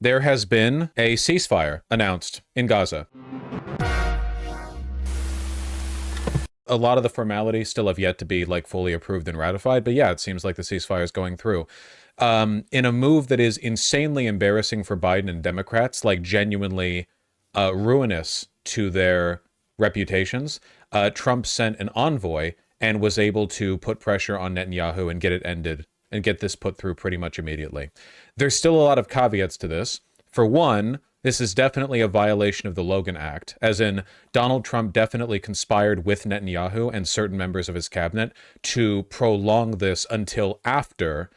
There has been a ceasefire announced in Gaza. A lot of the formalities still have yet to be like fully approved and ratified, but yeah, it seems like the ceasefire is going through. In a move that is insanely embarrassing for Biden and Democrats, like genuinely ruinous to their reputations, Trump sent an envoy and was able to put pressure on Netanyahu and get it ended and get this put through pretty much immediately. There's still a lot of caveats to this. For one, this is definitely a violation of the Logan Act, as in Donald Trump definitely conspired with Netanyahu and certain members of his cabinet to prolong this until after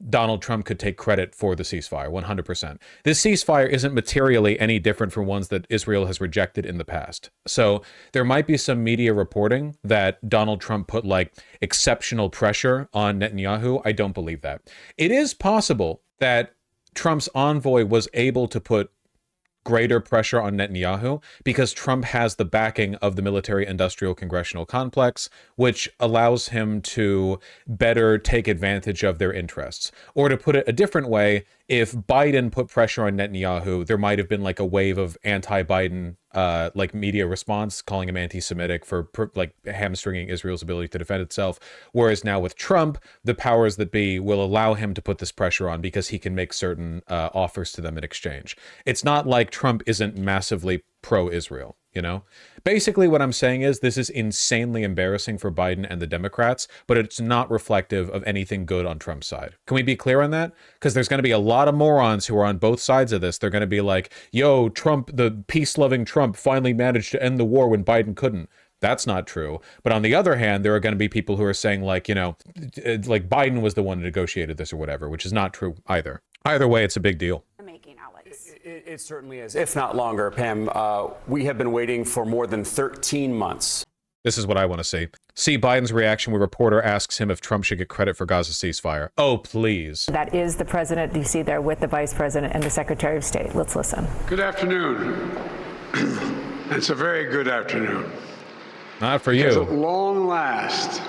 Donald Trump could take credit for the ceasefire, 100%. This ceasefire isn't materially any different from ones that Israel has rejected in the past. So there might be some media reporting that Donald Trump put like exceptional pressure on Netanyahu. I don't believe that. It is possible that Trump's envoy was able to put greater pressure on Netanyahu because Trump has the backing of the military-industrial congressional complex, which allows him to better take advantage of their interests. Or to put it a different way, if Biden put pressure on Netanyahu, there might have been like a wave of anti-Biden like media response, calling him anti-Semitic for like hamstringing Israel's ability to defend itself. Whereas now with Trump, the powers that be will allow him to put this pressure on because he can make certain offers to them in exchange. It's not like Trump isn't massively pro-Israel, you know? Basically what I'm saying is this is insanely embarrassing for Biden and the Democrats, but it's not reflective of anything good on Trump's side. Can we be clear on that? Because there's going to be a lot of morons who are on both sides of this. They're going to be like, yo, Trump, the peace-loving Trump finally managed to end the war when Biden couldn't. That's not true. But on the other hand, there are going to be people who are saying like, you know, like Biden was the one who negotiated this or whatever, which is not true either. Either way, it's a big deal. It certainly is, if not longer, Pam. We have been waiting for more than 13 months. This is what I want to see. See Biden's reaction when a reporter asks him if Trump should get credit for Gaza ceasefire. Oh, please. That is the president you see there with the vice president and the secretary of state. Let's listen. Good afternoon. It's a very good afternoon. Not for Because you. at long last,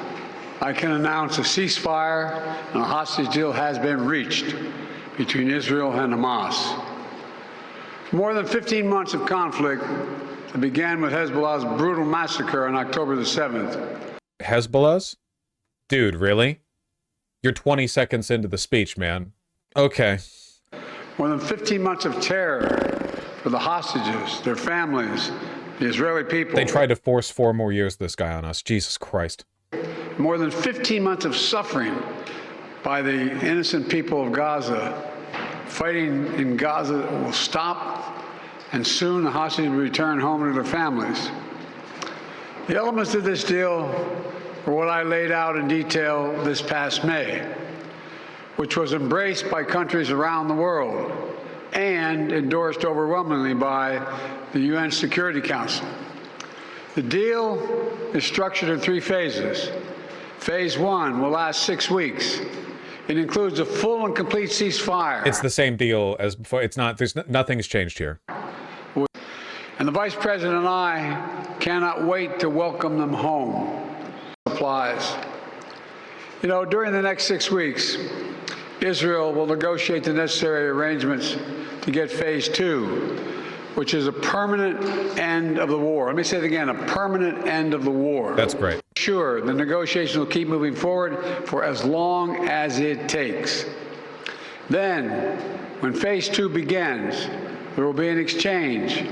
I can announce a ceasefire and a hostage deal has been reached between Israel and Hamas. More than 15 months of conflict that began with Hezbollah's brutal massacre on October the 7th. Hezbollah's? Dude, really? You're 20 seconds into the speech, man. Okay. More than 15 months of terror for the hostages, their families, the Israeli people. They tried to force 4 more years of this guy on us. Jesus Christ. More than 15 months of suffering by the innocent people of Gaza. Fighting in Gaza will stop, and soon the hostages will return home to their families. The elements of this deal were what I laid out in detail this past May, which was embraced by countries around the world and endorsed overwhelmingly by the UN Security Council. The deal is structured in 3 phases. Phase 1 will last 6 weeks. It includes a full and complete ceasefire. It's the same deal as before. It's not, nothing's changed here. And the Vice President and I cannot wait to welcome them home. Applies. You know, during the next 6 weeks, Israel will negotiate the necessary arrangements to get phase 2, which is a permanent end of the war. Let me say it again, a permanent end of the war. That's great. Sure, the negotiations will keep moving forward for as long as it takes. Then, when phase 2 begins, there will be an exchange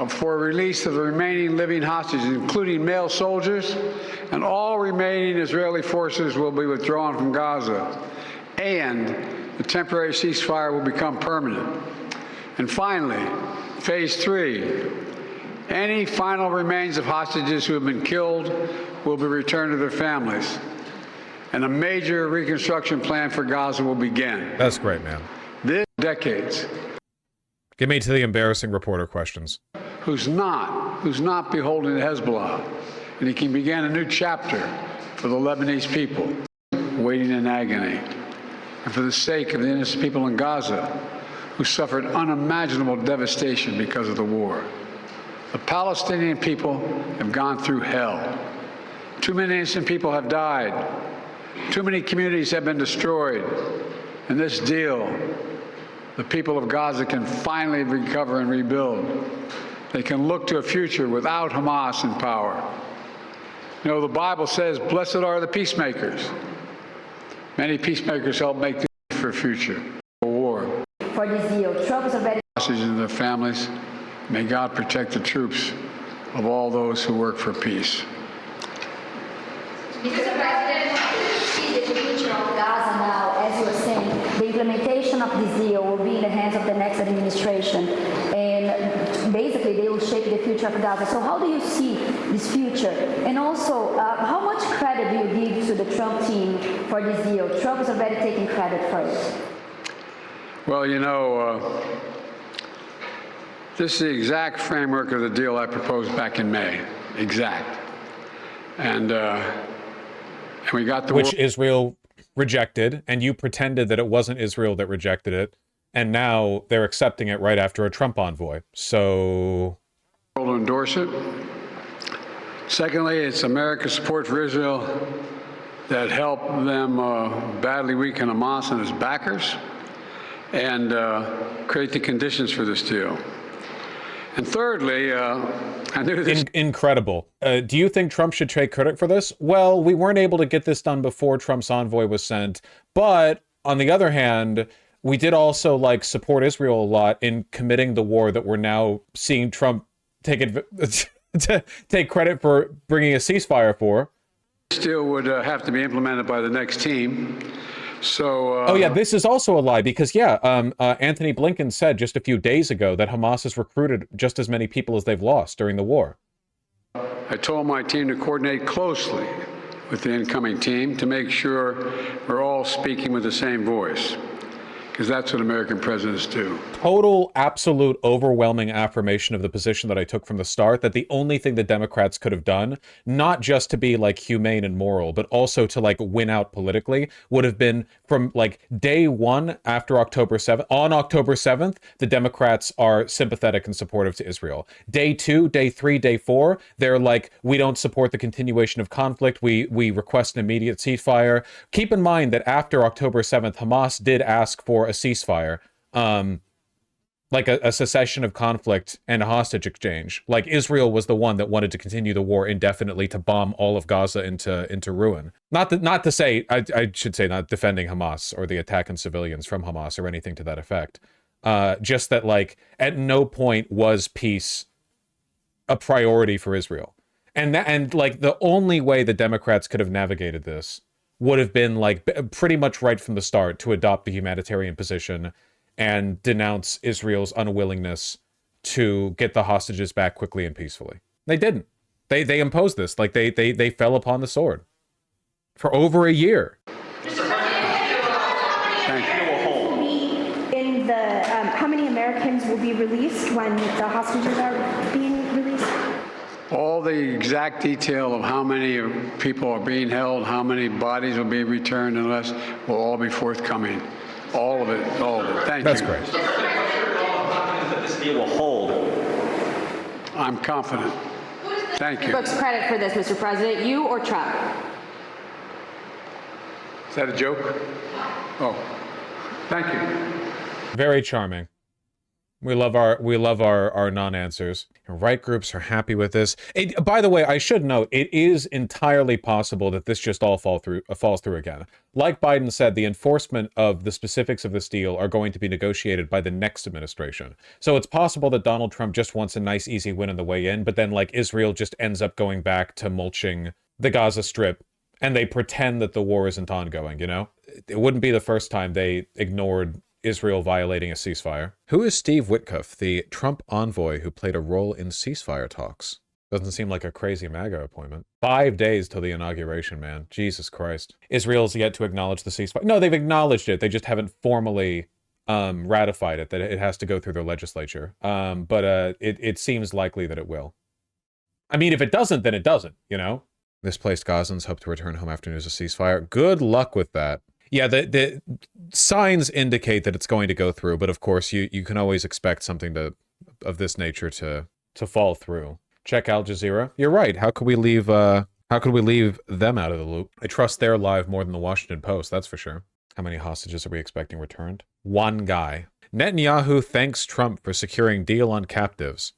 for release of the remaining living hostages, including male soldiers, and all remaining Israeli forces will be withdrawn from Gaza, and the temporary ceasefire will become permanent. And finally, phase 3, any final remains of hostages who have been killed will be returned to their families, and a major reconstruction plan for Gaza will begin. That's great, man. This decades. Get me to the embarrassing reporter questions. Who's not beholden to Hezbollah, and he can begin a new chapter for the Lebanese people waiting in agony, and for the sake of the innocent people in Gaza who suffered unimaginable devastation because of the war. The Palestinian people have gone through hell. Too many innocent people have died. Too many communities have been destroyed. And this deal the people of Gaza can finally recover and rebuild. They can look to a future without Hamas in power. You know, the Bible says, blessed are the peacemakers. Many peacemakers help make the for a future, for war. For this deal, Trump is already Hostages and their families. May God protect the troops of all those who work for peace. Mr. President, see the future of Gaza now, as you were saying, the implementation of this deal will be in the hands of the next administration, and basically they will shape the future of Gaza. So how do you see this future? And also, how much credit do you give to the Trump team for this deal? Trump is already taking credit for it. Well, you know, this is the exact framework of the deal I proposed back in May. Exact. And we got the Which Israel rejected, and you pretended that it wasn't Israel that rejected it, and now they're accepting it right after a Trump envoy. So world to endorse it. Secondly, it's America's support for Israel that helped them badly weaken Hamas and its backers and create the conditions for this deal. And thirdly, I knew this. Incredible. Do you think Trump should take credit for this? Well, we weren't able to get this done before Trump's envoy was sent. But on the other hand, we did also like support Israel a lot in committing the war that we're now seeing Trump take take credit for bringing a ceasefire for. This deal would have to be implemented by the next team. So, oh yeah, this is also a lie because Anthony Blinken said just a few days ago that Hamas has recruited just as many people as they've lost during the war. I told my team to coordinate closely with the incoming team to make sure we're all speaking with the same voice, because that's what American presidents do. Total, absolute, overwhelming affirmation of the position that I took from the start, that the only thing the Democrats could have done, not just to be like humane and moral, but also to like win out politically, would have been from like day one after October 7th. On October 7th, the Democrats are sympathetic and supportive to Israel. Day 2, day 3, day 4, they're like, we don't support the continuation of conflict. We request an immediate ceasefire. Keep in mind that after October 7th, Hamas did ask for a ceasefire, like a cessation of conflict and a hostage exchange. Like Israel was the one that wanted to continue the war indefinitely to bomb all of Gaza into ruin. Not to say, I should say, not defending Hamas or the attack on civilians from Hamas or anything to that effect. Just that like at no point was peace a priority for Israel. And like the only way the Democrats could have navigated this would have been like pretty much right from the start to adopt the humanitarian position and denounce Israel's unwillingness to get the hostages back quickly and peacefully. They didn't. They imposed this. Like they fell upon the sword for over a year. In the how many Americans will be released when the hostages are being released? All the exact detail of how many people are being held, how many bodies will be returned and less, will all be forthcoming. All of it, all of it. Thank That's you. great. That this deal will hold. I'm confident. Thank you. Folks, credit for this, Mr. President, you or Trump? Is that a joke? Oh, thank you. Very charming. We love our non-answers. Right groups are happy with this. By the way, I should note, it is entirely possible that this just all falls through again. Like Biden said, the enforcement of the specifics of this deal are going to be negotiated by the next administration. So it's possible that Donald Trump just wants a nice, easy win on the way in, but then like Israel just ends up going back to mulching the Gaza Strip, and they pretend that the war isn't ongoing, you know? It wouldn't be the first time they ignored Israel violating a ceasefire. Who is Steve Witkoff, the Trump envoy who played a role in ceasefire talks? Doesn't seem like a crazy MAGA appointment. 5 days till the inauguration, man. Jesus Christ. Israel's yet to acknowledge the ceasefire. No, they've acknowledged it. They just haven't formally ratified it, that it has to go through their legislature. But it seems likely that it will. I mean, if it doesn't, then it doesn't, you know? Displaced Gazans hope to return home after news of ceasefire. Good luck with that. Yeah, the signs indicate that it's going to go through, but of course you can always expect something of this nature to fall through. Check Al Jazeera. You're right. How could we leave them out of the loop? I trust their live more than the Washington Post, that's for sure. How many hostages are we expecting returned? One guy. Netanyahu thanks Trump for securing deal on captives.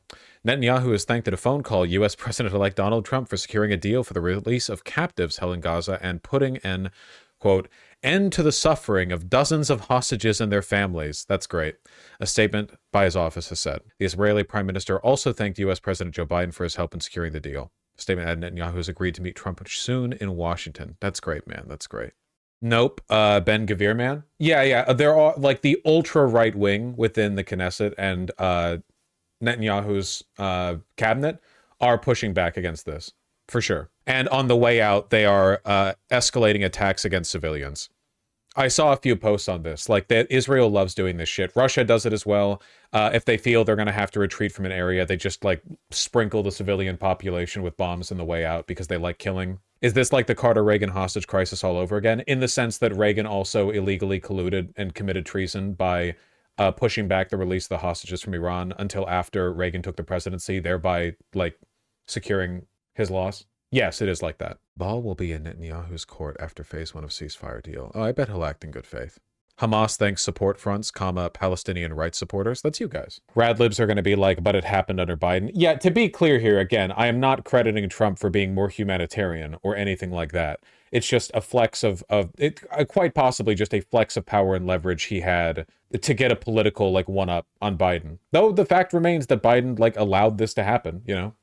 Netanyahu has thanked in a phone call U.S. President-elect Donald Trump for securing a deal for the release of captives held in Gaza and putting an, quote, end to the suffering of dozens of hostages and their families. That's great. A statement by his office has said. The Israeli Prime Minister also thanked U.S. President Joe Biden for his help in securing the deal. A statement added Netanyahu has agreed to meet Trump soon in Washington. That's great, man. That's great. Nope. Ben Gvir, man. Yeah. There are like the ultra right wing within the Knesset and Netanyahu's cabinet are pushing back against this for sure. And on the way out, they are escalating attacks against civilians. I saw a few posts on this, like that Israel loves doing this shit. Russia does it as well. If they feel they're going to have to retreat from an area, they just like sprinkle the civilian population with bombs on the way out because they like killing. Is this like the Carter-Reagan hostage crisis all over again? In the sense that Reagan also illegally colluded and committed treason by pushing back the release of the hostages from Iran until after Reagan took the presidency, thereby like securing his loss? Yes, it is like that. Ball will be in Netanyahu's court after phase 1 of ceasefire deal. Oh, I bet he'll act in good faith. Hamas thanks support fronts, Palestinian rights supporters. That's you guys. Radlibs are going to be like, but it happened under Biden. Yeah, to be clear here, again, I am not crediting Trump for being more humanitarian or anything like that. It's just a flex of quite possibly just a flex of power and leverage he had to get a political like one-up on Biden. Though the fact remains that Biden like allowed this to happen, you know?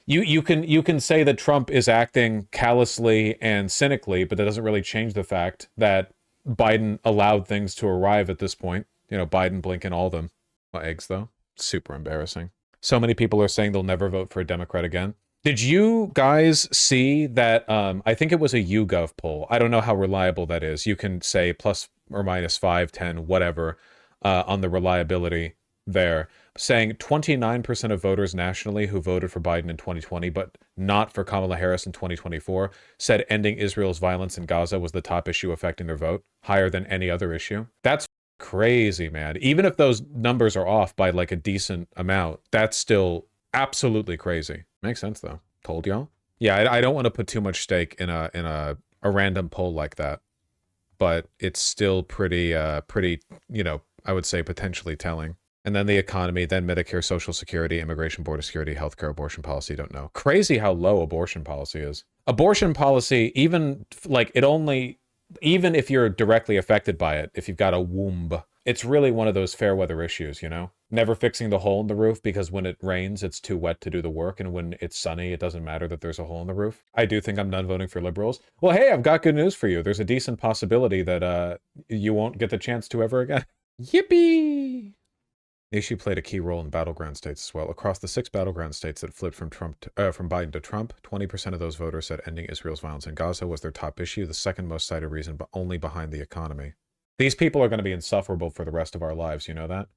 You can say that Trump is acting callously and cynically, but that doesn't really change the fact that Biden allowed things to arrive at this point. You know, Biden, Blinken, all of them. Eggs, though. Super embarrassing. So many people are saying they'll never vote for a Democrat again. Did you guys see that? I think it was a YouGov poll. I don't know how reliable that is. You can say plus or minus 5, 10, whatever on the reliability there, saying 29% of voters nationally who voted for Biden in 2020, but not for Kamala Harris in 2024, said ending Israel's violence in Gaza was the top issue affecting their vote, higher than any other issue. That's crazy, man. Even if those numbers are off by like a decent amount, that's still absolutely crazy. Makes sense though. Told y'all. Yeah, I don't want to put too much stake in a random poll like that, but it's still pretty, you know, I would say potentially telling. And then the economy, then Medicare, Social Security, Immigration, Border Security, Healthcare, abortion policy, don't know. Crazy how low abortion policy is. Abortion policy, even like even if you're directly affected by it, if you've got a womb, it's really one of those fair weather issues, you know? Never fixing the hole in the roof because when it rains, it's too wet to do the work. And when it's sunny, it doesn't matter that there's a hole in the roof. I do think I'm done voting for liberals. Well, hey, I've got good news for you. There's a decent possibility that you won't get the chance to ever again. Yippee! The issue played a key role in battleground states as well. Across the 6 battleground states that flipped from Biden to Trump, 20% of those voters said ending Israel's violence in Gaza was their top issue, the second most cited reason, but only behind the economy. These people are going to be insufferable for the rest of our lives, you know that?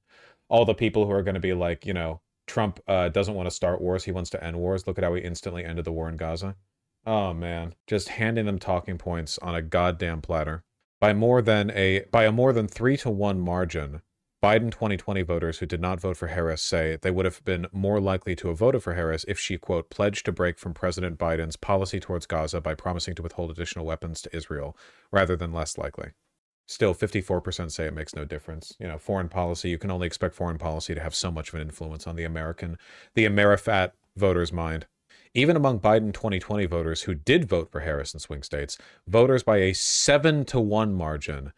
All the people who are going to be like, you know, Trump doesn't want to start wars, he wants to end wars. Look at how he instantly ended the war in Gaza. Oh man, just handing them talking points on a goddamn platter. By a more than 3-to-1 margin, Biden 2020 voters who did not vote for Harris say they would have been more likely to have voted for Harris if she, quote, pledged to break from President Biden's policy towards Gaza by promising to withhold additional weapons to Israel, rather than less likely. Still, 54% say it makes no difference. You know, foreign policy, you can only expect foreign policy to have so much of an influence on the Amerifat voter's mind. Even among Biden 2020 voters who did vote for Harris in swing states, voters by a 7-to-1 margin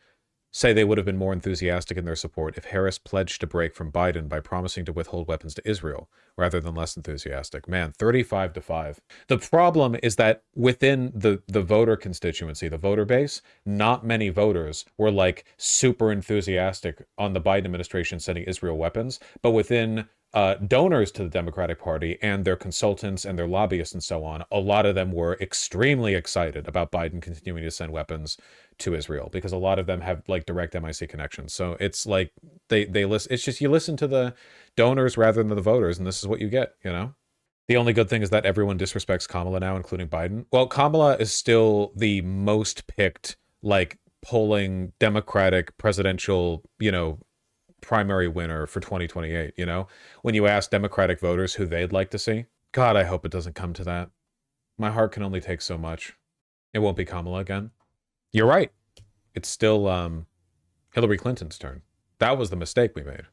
say they would have been more enthusiastic in their support if Harris pledged to break from Biden by promising to withhold weapons to Israel, rather than less enthusiastic. Man, 35-to-5. The problem is that within the voter constituency, the voter base, not many voters were like super enthusiastic on the Biden administration sending Israel weapons, but within donors to the Democratic Party and their consultants and their lobbyists and so on, a lot of them were extremely excited about Biden continuing to send weapons to Israel because a lot of them have like direct MIC connections. So it's like they listen. It's just you listen to the donors rather than the voters, and this is what you get. You know, the only good thing is that everyone disrespects Kamala now, including Biden. Well, Kamala is still the most picked, like polling Democratic presidential, you know, primary winner for 2028, you know? When you ask Democratic voters who they'd like to see, God, I hope it doesn't come to that. My heart can only take so much. It won't be Kamala again. You're right. It's still Hillary Clinton's turn. That was the mistake we made.